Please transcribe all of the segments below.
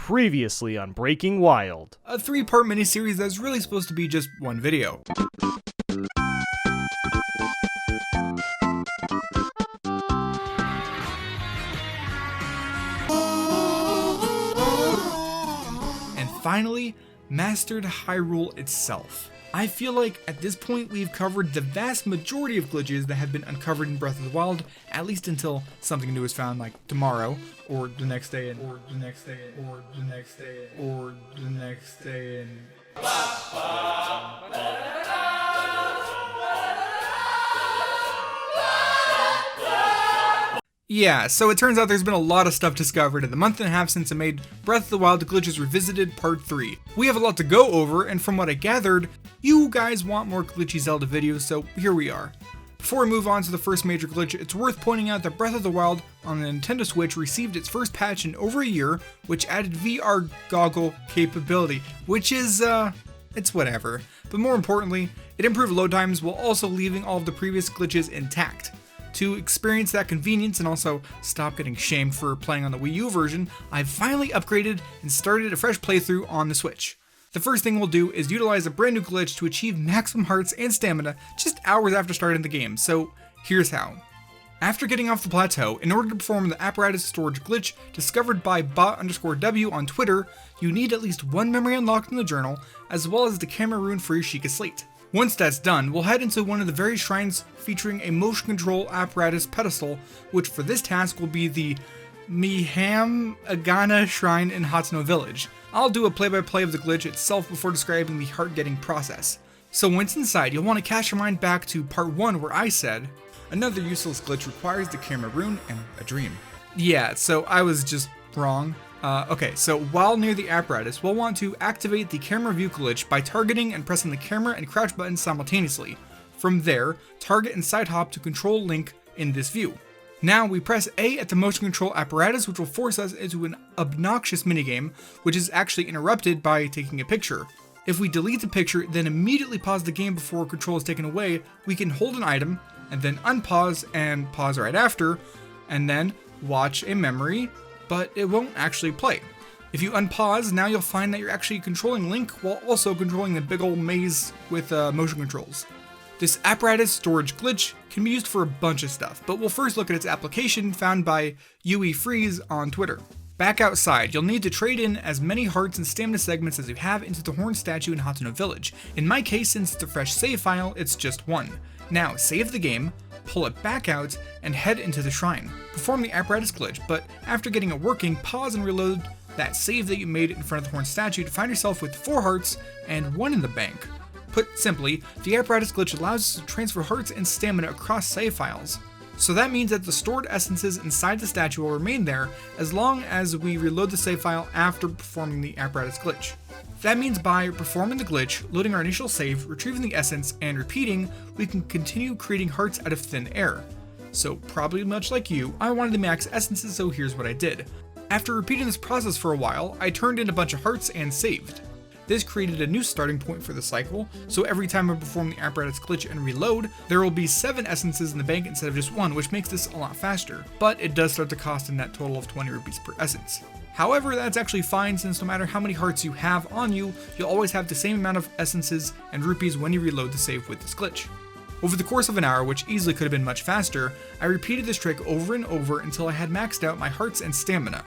Previously on Breaking Wild, a 3-part miniseries that's really supposed to be just one video. And finally, mastered Hyrule itself. I feel like at this point we've covered the vast majority of glitches that have been uncovered in Breath of the Wild, at least until something new is found like tomorrow, or the next day, or the next day, or the next day, or the next day, and... Yeah, so it turns out there's been a lot of stuff discovered in the month and a half since I made Breath of the Wild Glitches Revisited Part 3. We have a lot to go over, and from what I gathered, you guys want more glitchy Zelda videos, so here we are. Before we move on to the first major glitch, it's worth pointing out that Breath of the Wild on the Nintendo Switch received its first patch in over a year, which added VR goggle capability, which is, it's whatever. But more importantly, it improved load times while also leaving all of the previous glitches intact. To experience that convenience and also stop getting shamed for playing on the Wii U version, I've finally upgraded and started a fresh playthrough on the Switch. The first thing we'll do is utilize a brand new glitch to achieve maximum hearts and stamina just hours after starting the game, so here's how. After getting off the plateau, in order to perform the apparatus storage glitch discovered by bot_w on Twitter, you need at least one memory unlocked in the journal, as well as the camera rune for your Sheikah Slate. Once that's done, we'll head into one of the various shrines featuring a motion control apparatus pedestal, which for this task will be the Miham Agana Shrine in Hatsuno Village. I'll do a play-by-play of the glitch itself before describing the heart-getting process. So once inside, you'll want to cast your mind back to part 1 where I said, another useless glitch requires the camera rune and a dream. Yeah, so I was just wrong. Okay, so while near the apparatus, we'll want to activate the camera view glitch by targeting and pressing the camera and crouch buttons simultaneously. From there, target and side hop to control Link in this view. Now we press A at the motion control apparatus, which will force us into an obnoxious minigame, which is actually interrupted by taking a picture. If we delete the picture, then immediately pause the game before control is taken away, we can hold an item, and then unpause and pause right after, and then watch a memory, but it won't actually play. If you unpause, now you'll find that you're actually controlling Link while also controlling the big old maze with motion controls. This apparatus storage glitch can be used for a bunch of stuff, but we'll first look at its application found by Yui Freeze on Twitter. Back outside, you'll need to trade in as many hearts and stamina segments as you have into the horn statue in Hatsuno Village. In my case, since it's a fresh save file, it's just one. Now, save the game, pull it back out, and head into the shrine. Perform the apparatus glitch, but after getting it working, pause and reload that save that you made in front of the horn statue to find yourself with 4 hearts and 1 in the bank. Put simply, the apparatus glitch allows us to transfer hearts and stamina across save files. So that means that the stored essences inside the statue will remain there as long as we reload the save file after performing the apparatus glitch. That means by performing the glitch, loading our initial save, retrieving the essence, and repeating, we can continue creating hearts out of thin air. So probably much like you, I wanted to max essences, so here's what I did. After repeating this process for a while, I turned in a bunch of hearts and saved. This created a new starting point for the cycle, so every time I perform the apparatus glitch and reload, there will be 7 essences in the bank instead of just 1, which makes this a lot faster, but it does start to cost a net total of 20 rupees per essence. However, that's actually fine since no matter how many hearts you have on you, you'll always have the same amount of essences and rupees when you reload the save with this glitch. Over the course of an hour, which easily could have been much faster, I repeated this trick over and over until I had maxed out my hearts and stamina.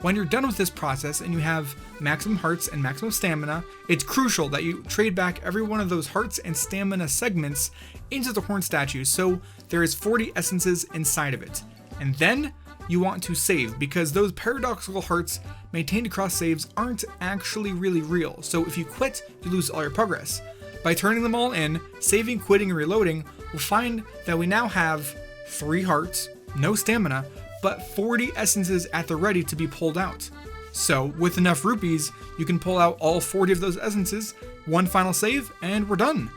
When you're done with this process and you have maximum hearts and maximum stamina, it's crucial that you trade back every one of those hearts and stamina segments into the horn statue so there is 40 essences inside of it. And then you want to save, because those paradoxical hearts maintained across saves aren't actually really real, so if you quit, you lose all your progress. By turning them all in, saving, quitting, and reloading, we'll find that we now have 3 hearts, no stamina, but 40 essences at the ready to be pulled out. So, with enough rupees, you can pull out all 40 of those essences, one final save, and we're done.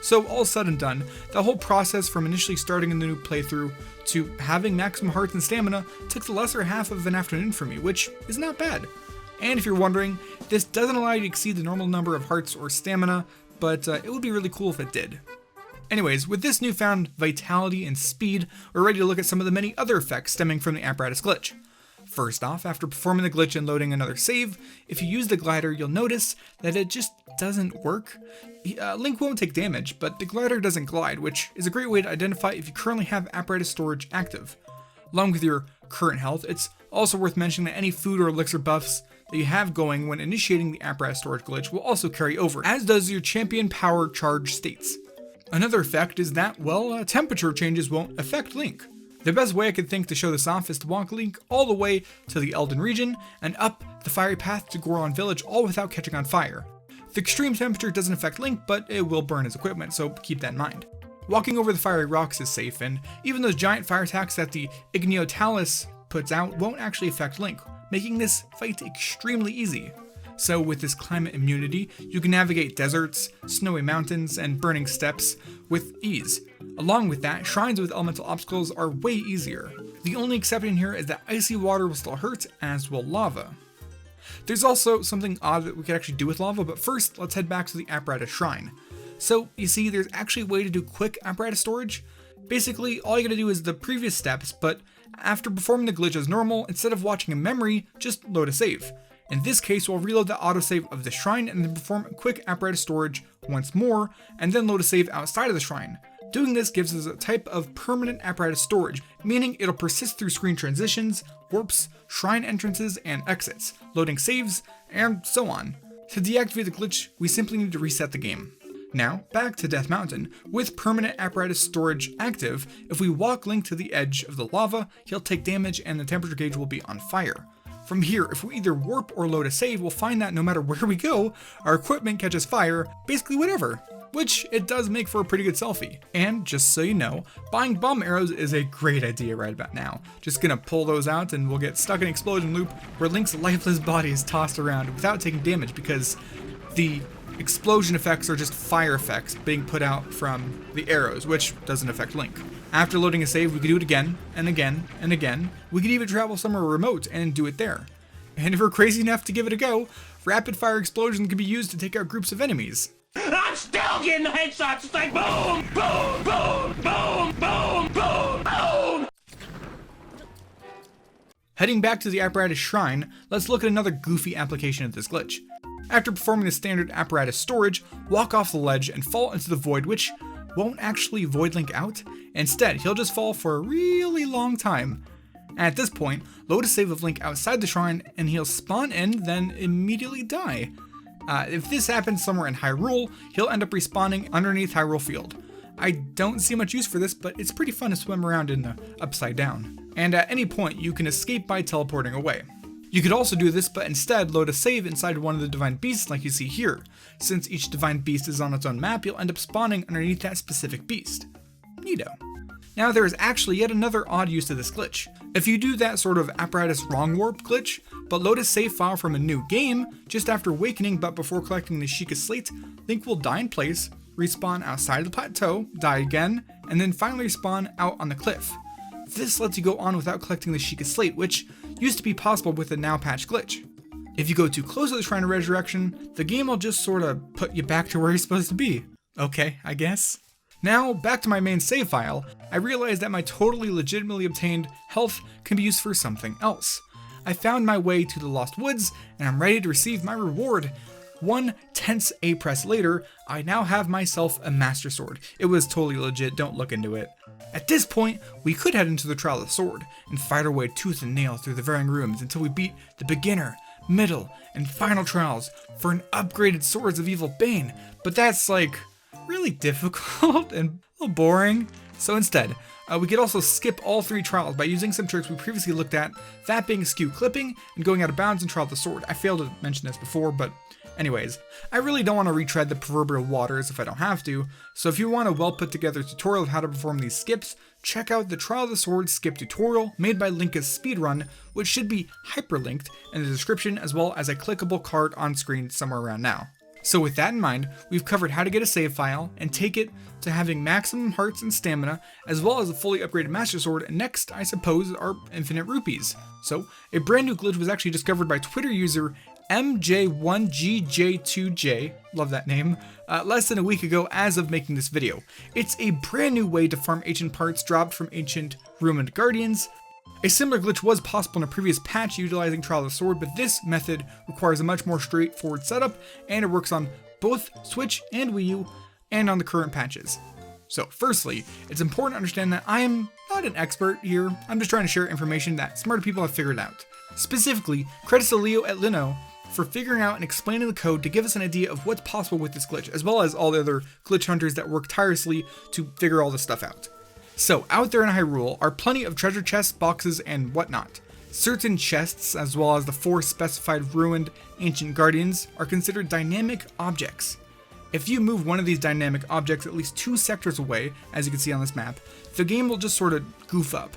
So all said and done, the whole process from initially starting a new playthrough to having maximum hearts and stamina took the lesser half of an afternoon for me, which is not bad. And if you're wondering, this doesn't allow you to exceed the normal number of hearts or stamina, but it would be really cool if it did. Anyways, with this newfound vitality and speed, we're ready to look at some of the many other effects stemming from the apparatus glitch. First off, after performing the glitch and loading another save, if you use the glider, you'll notice that it just doesn't work. Link won't take damage, but the glider doesn't glide, which is a great way to identify if you currently have apparatus storage active. Along with your current health, it's also worth mentioning that any food or elixir buffs that you have going when initiating the apparatus storage glitch will also carry over, as does your champion power charge states. Another effect is that, well, temperature changes won't affect Link. The best way I could think to show this off is to walk Link all the way to the Elden region and up the fiery path to Goron Village, all without catching on fire. The extreme temperature doesn't affect Link, but it will burn his equipment, so keep that in mind. Walking over the fiery rocks is safe, and even those giant fire attacks that the TLOZ puts out won't actually affect Link, making this fight extremely easy. So with this climate immunity, you can navigate deserts, snowy mountains, and burning steppes with ease. Along with that, shrines with elemental obstacles are way easier. The only exception here is that icy water will still hurt, as will lava. There's also something odd that we could actually do with lava, but first, let's head back to the apparatus shrine. So, you see, there's actually a way to do quick apparatus storage. Basically, all you gotta do is the previous steps, but after performing the glitch as normal, instead of watching a memory, just load a save. In this case, we'll reload the autosave of the shrine and then perform a quick apparatus storage once more, and then load a save outside of the shrine. Doing this gives us a type of permanent apparatus storage, meaning it'll persist through screen transitions, warps, shrine entrances, and exits, loading saves, and so on. To deactivate the glitch, we simply need to reset the game. Now, back to Death Mountain. With permanent apparatus storage active, if we walk Link to the edge of the lava, he'll take damage and the temperature gauge will be on fire. From here, if we either warp or load a save, we'll find that no matter where we go, our equipment catches fire, basically whatever. Which it does make for a pretty good selfie. And just so you know, buying bomb arrows is a great idea right about now. Just gonna pull those out and we'll get stuck in an explosion loop where Link's lifeless body is tossed around without taking damage because the explosion effects are just fire effects being put out from the arrows, which doesn't affect Link. After loading a save, we could do it again, and again, and again. We could even travel somewhere remote and do it there. And if we're crazy enough to give it a go, rapid fire explosion can be used to take out groups of enemies. I'm still getting the headshots. It's like boom, boom, boom, boom, boom, boom, boom. Heading back to the apparatus shrine, let's look at another goofy application of this glitch. After performing the standard apparatus storage, walk off the ledge and fall into the void, which won't actually void Link out. Instead, he'll just fall for a really long time. At this point, load a save of Link outside the shrine and he'll spawn in, then immediately die. If this happens somewhere in Hyrule, he'll end up respawning underneath Hyrule Field. I don't see much use for this, but it's pretty fun to swim around in the upside down. And at any point, you can escape by teleporting away. You could also do this, but instead load a save inside one of the Divine Beasts like you see here. Since each Divine Beast is on its own map, you'll end up spawning underneath that specific beast. Neato. Now there is actually yet another odd use to this glitch. If you do that sort of apparatus wrong warp glitch, but load a save file from a new game, just after awakening but before collecting the Sheikah Slate, Link will die in place, respawn outside of the plateau, die again, and then finally spawn out on the cliff. This lets you go on without collecting the Sheikah Slate, which used to be possible with the now patched glitch. If you go too close to the Shrine of Resurrection, the game will just sort of put you back to where you're supposed to be. Okay, I guess. Now, back to my main save file, I realized that my totally legitimately obtained health can be used for something else. I found my way to the Lost Woods, and I'm ready to receive my reward. One tense A press later, I now have myself a Master Sword. It was totally legit, don't look into it. At this point, we could head into the Trial of the Sword, and fight our way tooth and nail through the varying rooms until we beat the beginner, middle, and final trials for an upgraded Swords of Evil Bane, but that's like really difficult and a little boring. So instead, we could also skip all three trials by using some tricks we previously looked at, that being skew clipping and going out of bounds in Trial of the Sword. I failed to mention this before, but anyways, I really don't want to retread the proverbial waters if I don't have to, so if you want a well put together tutorial of how to perform these skips, check out the Trial of the Sword skip tutorial made by LinkusSpeedrun, which should be hyperlinked in the description as well as a clickable card on screen somewhere around now. So with that in mind, we've covered how to get a save file and take it to having maximum hearts and stamina, as well as a fully upgraded Master Sword, and next, I suppose, are infinite rupees. So, a brand new glitch was actually discovered by Twitter user MJ1GJ2J, love that name, less than a week ago as of making this video. It's a brand new way to farm ancient parts dropped from ancient ruined guardians. A similar glitch was possible in a previous patch utilizing Trial of the Sword, but this method requires a much more straightforward setup, and it works on both Switch and Wii U, and on the current patches. So firstly, it's important to understand that I am not an expert here, I'm just trying to share information that smarter people have figured out. Specifically, credits to Leo at Lino for figuring out and explaining the code to give us an idea of what's possible with this glitch, as well as all the other glitch hunters that work tirelessly to figure all this stuff out. So, out there in Hyrule are plenty of treasure chests, boxes, and whatnot. Certain chests, as well as the 4 specified ruined ancient guardians, are considered dynamic objects. If you move one of these dynamic objects at least 2 sectors away, as you can see on this map, the game will just sort of goof up.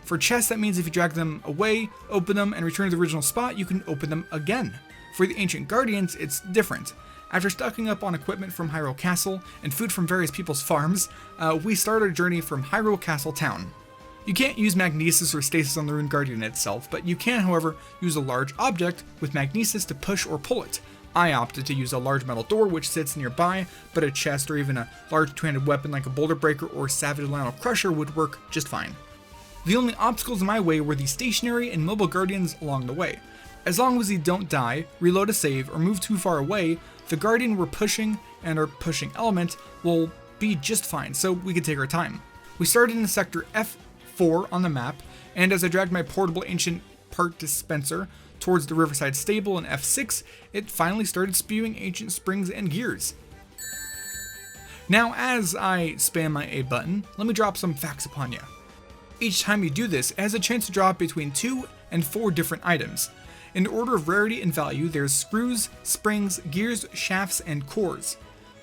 For chests, that means if you drag them away, open them, and return to the original spot, you can open them again. For the ancient guardians, it's different. After stocking up on equipment from Hyrule Castle and food from various people's farms, we start our journey from Hyrule Castle Town. You can't use magnesis or stasis on the Rune Guardian itself, but you can, however, use a large object with magnesis to push or pull it. I opted to use a large metal door which sits nearby, but a chest or even a large two-handed weapon like a boulder breaker or Savage Lionel Crusher would work just fine. The only obstacles in my way were the stationary and mobile guardians along the way. As long as you don't die, reload a save, or move too far away, the guardian we're pushing and our pushing element will be just fine, so we can take our time. We started in sector F4 on the map, and as I dragged my portable ancient part dispenser towards the Riverside Stable in F6, it finally started spewing ancient springs and gears. Now as I spam my A button, let me drop some facts upon you. Each time you do this, it has a chance to drop between 2 and 4 different items. In order of rarity and value, there's screws, springs, gears, shafts, and cores.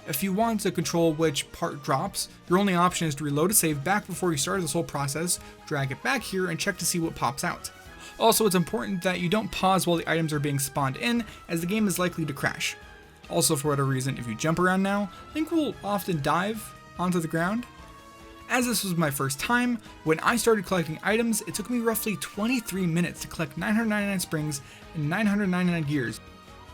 If you want to control which part drops, your only option is to reload a save back before you start this whole process, drag it back here, and check to see what pops out. Also, it's important that you don't pause while the items are being spawned in, as the game is likely to crash. Also, for whatever reason, if you jump around now, Link will often dive onto the ground. As this was my first time, when I started collecting items, it took me roughly 23 minutes to collect 999 springs and 999 gears.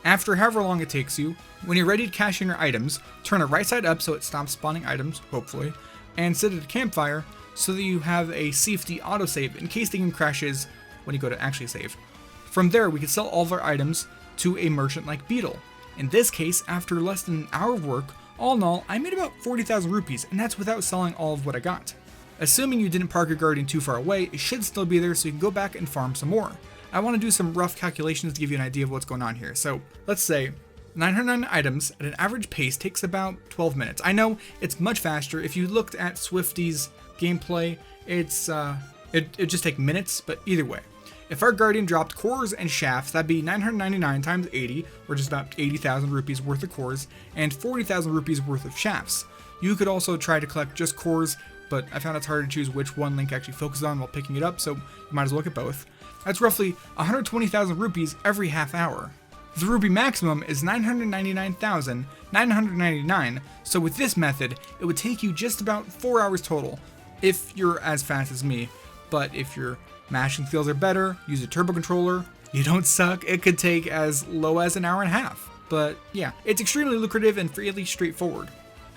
After however long it takes you, when you're ready to cash in your items, turn it right side up so it stops spawning items, hopefully, and sit at a campfire so that you have a safety autosave in case the game crashes when you go to actually save. From there, we can sell all of our items to a merchant like Beetle. In this case, after less than an hour of work, all in all, I made about 40,000 rupees, and that's without selling all of what I got. Assuming you didn't park your guardian too far away, it should still be there so you can go back and farm some more. I want to do some rough calculations to give you an idea of what's going on here. So let's say 909 items at an average pace takes about 12 minutes. I know it's much faster. If you looked at Swifty's gameplay, it just take minutes, but either way. If our guardian dropped cores and shafts, that'd be 999 times 80, or just about 80,000 rupees worth of cores, and 40,000 rupees worth of shafts. You could also try to collect just cores, but I found it's hard to choose which one Link actually focuses on while picking it up, so you might as well look at both. That's roughly 120,000 rupees every half hour. The rupee maximum is 999,999, so with this method, it would take you just about 4 hours total, if you're as fast as me. But if your mashing skills are better, use a turbo controller, you don't suck, it could take as low as an hour and a half. But yeah, it's extremely lucrative and fairly straightforward.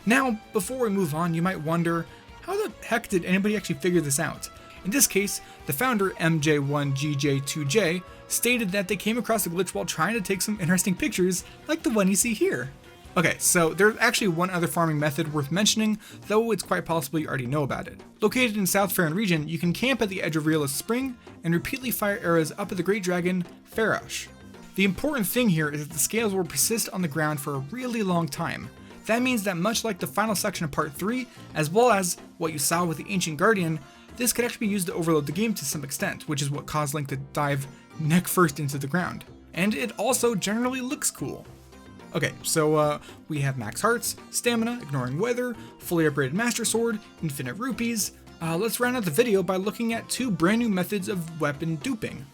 Now, before we move on, you might wonder, how the heck did anybody actually figure this out? In this case, the founder MJ1GJ2J stated that they came across a glitch while trying to take some interesting pictures, like the one you see here. Okay, so there's actually one other farming method worth mentioning, though it's quite possible you already know about it. Located in South Faron region, you can camp at the edge of Riola's Spring and repeatedly fire arrows up at the Great Dragon, Farash. The important thing here is that the scales will persist on the ground for a really long time. That means that much like the final section of Part 3, as well as what you saw with the Ancient Guardian, this could actually be used to overload the game to some extent, which is what caused Link to dive neck first into the ground. And it also generally looks cool. Okay, so we have max hearts, stamina, ignoring weather, fully upgraded Master Sword, infinite rupees. Let's round out the video by looking at 2 brand new methods of weapon duping.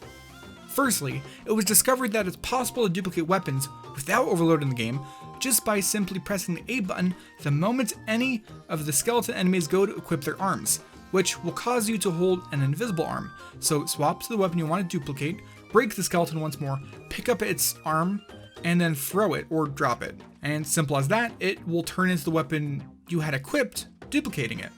Firstly, it was discovered that it's possible to duplicate weapons without overloading the game just by simply pressing the A button the moment any of the skeleton enemies go to equip their arms, which will cause you to hold an invisible arm. So swap to the weapon you want to duplicate, break the skeleton once more, pick up its arm, and then throw it or drop it. And simple as that, it will turn into the weapon you had equipped, duplicating it.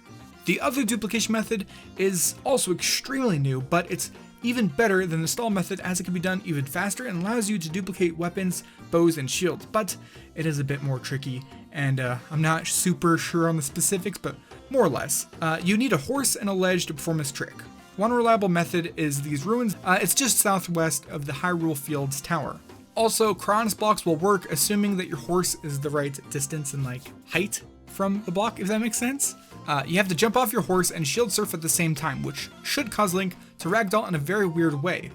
The other duplication method is also extremely new, but it's even better than the stall method as it can be done even faster and allows you to duplicate weapons, bows, and shields, but it is a bit more tricky, and I'm not super sure on the specifics, but more or less. You need a horse and a ledge to perform this trick. One reliable method is these ruins. It's just southwest of the Hyrule Fields Tower. Also, Kron's blocks will work assuming that your horse is the right distance and like height from the block, if that makes sense. You have to jump off your horse and shield surf at the same time, which should cause Link to ragdoll in a very weird way.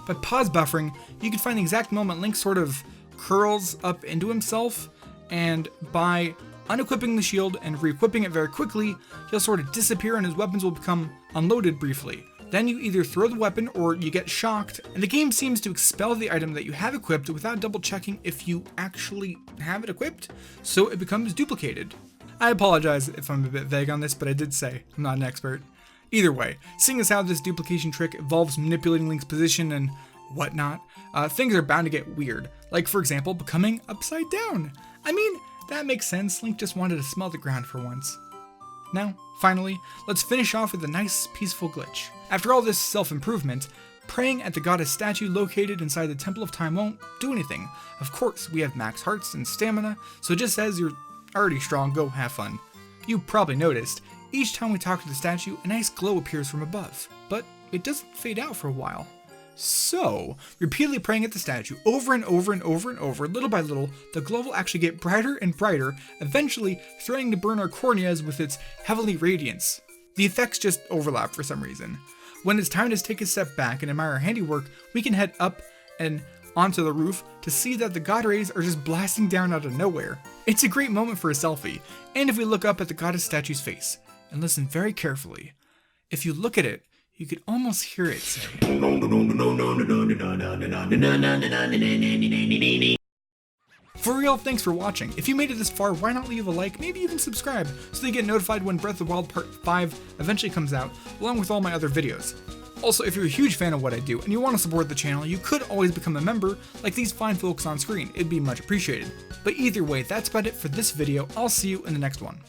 By pause buffering, you can find the exact moment Link sort of curls up into himself, and by unequipping the shield and re-equipping it very quickly, he'll sort of disappear and his weapons will become unloaded briefly. Then you either throw the weapon or you get shocked, and the game seems to expel the item that you have equipped without double checking if you actually have it equipped, so it becomes duplicated. I apologize if I'm a bit vague on this, but I did say I'm not an expert. Either way, seeing as how this duplication trick involves manipulating Link's position and whatnot, things are bound to get weird, like for example becoming upside down. I mean, that makes sense, Link just wanted to smell the ground for once. Now, finally, let's finish off with a nice, peaceful glitch. After all this self-improvement, praying at the goddess statue located inside the Temple of Time won't do anything. Of course, we have max hearts and stamina, so it just says you're already strong, go have fun. You probably noticed, each time we talk to the statue, a nice glow appears from above, but it doesn't fade out for a while. So, repeatedly praying at the statue over and over and over and over, little by little, the glow will actually get brighter and brighter, eventually threatening to burn our corneas with its heavenly radiance. The effects just overlap for some reason. When it's time to take a step back and admire our handiwork, we can head up and onto the roof to see that the god rays are just blasting down out of nowhere. It's a great moment for a selfie, and if we look up at the goddess statue's face and listen very carefully, if you look at it, you could almost hear it say, For real, thanks for watching. If you made it this far, why not leave a like, maybe even subscribe, so you get notified when Breath of the Wild Part 5 eventually comes out, along with all my other videos. Also, if you're a huge fan of what I do and you want to support the channel, you could always become a member, like these fine folks on screen. It'd be much appreciated. But either way, that's about it for this video. I'll see you in the next one.